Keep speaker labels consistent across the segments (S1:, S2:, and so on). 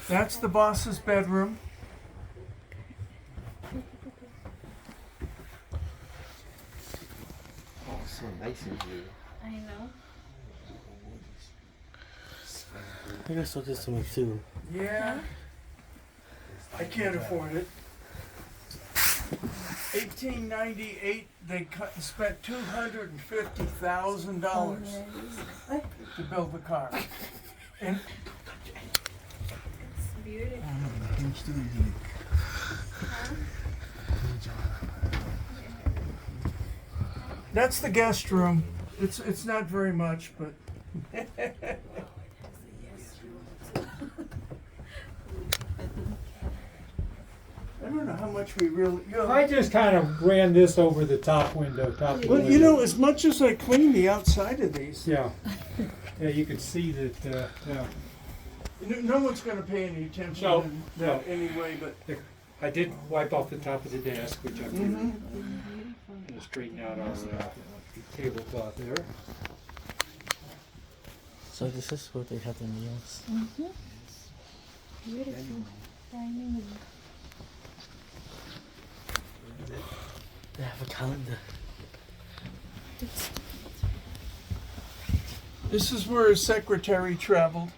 S1: That's the boss's bedroom.
S2: Oh, so nice in here.
S3: I know.
S4: I guess I'll just something too.
S1: Yeah. I can't afford it. 1898, they spent $250,000 to build the car. And
S3: It's beautiful.
S1: that's the guest room. It's not very much, but I don't know how much we really.
S5: I just kind of ran this over the top window,
S1: Well, you know, as much as I clean the outside of these,
S5: Yeah. Yeah, you could see that, yeah.
S1: no one's going to pay any attention
S5: No,
S1: in
S5: no.
S1: anyway. But
S5: I did wipe off the top of the desk, which I'm
S1: Mhm.
S5: gonna straighten out our tablecloth there.
S4: So this is where they have the meals.
S3: Beautiful. Dining room.
S4: They have a calendar.
S1: this is where his secretary traveled.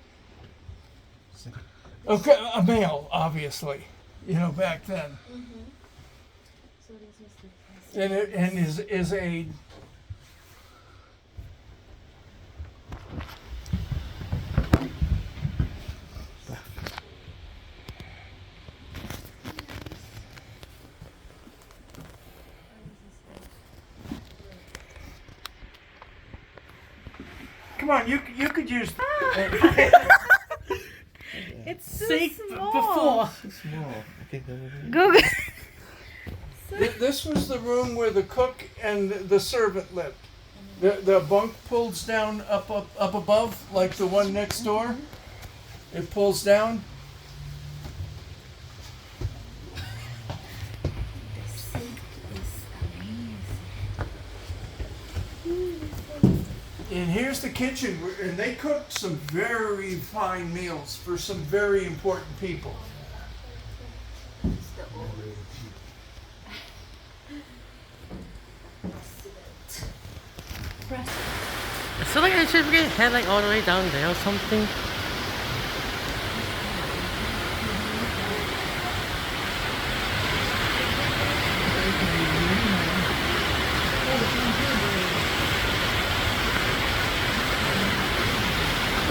S1: Okay, a male, obviously. You know, back then,
S3: So this was the first.
S1: and his aide. Come on, you could use.
S3: It's so
S4: See,
S3: small.
S4: before.
S2: Small. Okay,
S3: Go.
S1: This was the room where the cook and the servant lived. The bunk pulls down up above, like the one next door. It pulls down. And here's the kitchen, and they cooked some very fine meals for some very important people.
S4: I feel like I should head like all the way down there or something.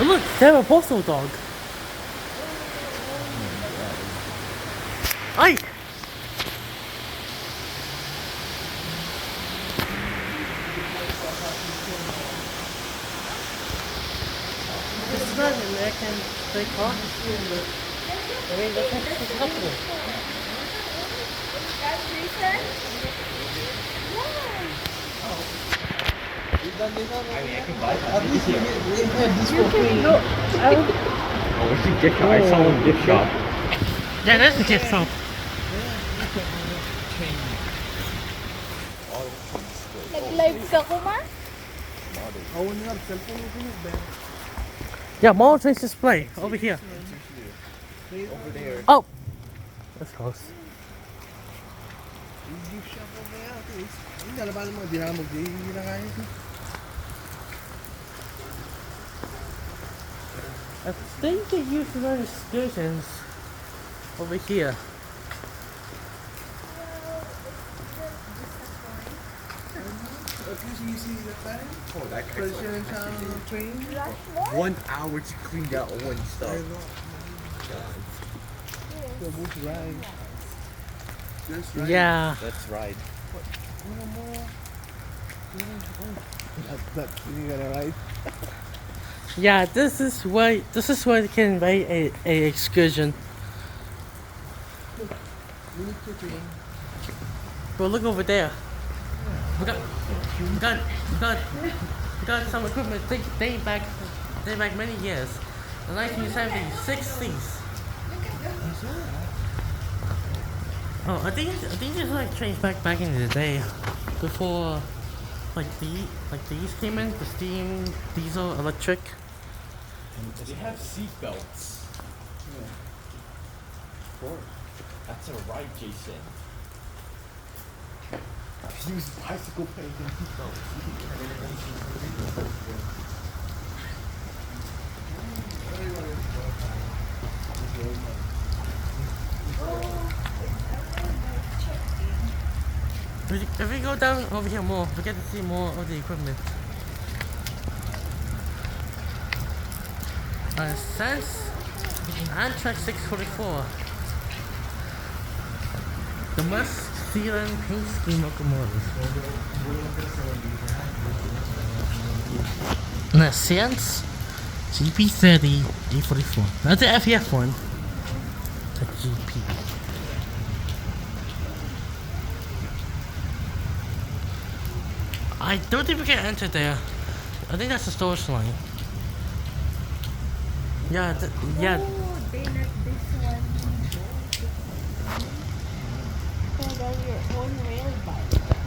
S4: Oh look, they have a postal dog. Ike! This is not an American big car. I mean, look at this company.
S2: Oh, what's the gift shop? I saw one gift shop.
S4: Yeah, that's a gift shop.
S3: Nag-live ka ko, ma?
S4: Yeah, Model Trains display over here.
S2: Over there.
S4: Oh! That's close. I think they used to run excursions over here.
S2: Oh, that train. 1 hour to clean that one stuff.
S4: Yeah.
S2: That's right.
S4: Yeah, this is where you can ride a excursion. But look over there. We got some equipment dating back many years. The 1970s, 60s. Oh, I think it's like trains back in the day, before these came in, the steam, diesel, electric.
S2: They have seat belts. course.
S6: That's alright, Jason.
S2: Use bicycle painting.
S4: If we go down over here more, we get to see more of the equipment. It says Amtrak 644. The West Zealand paint scheme locomotive. And that Sands GP30 A44. That's the FEF one. The GP. I don't think we can enter there. I think that's the storage line. Yeah, yeah.
S3: Oh, they let this one go. So that's your own rail bike.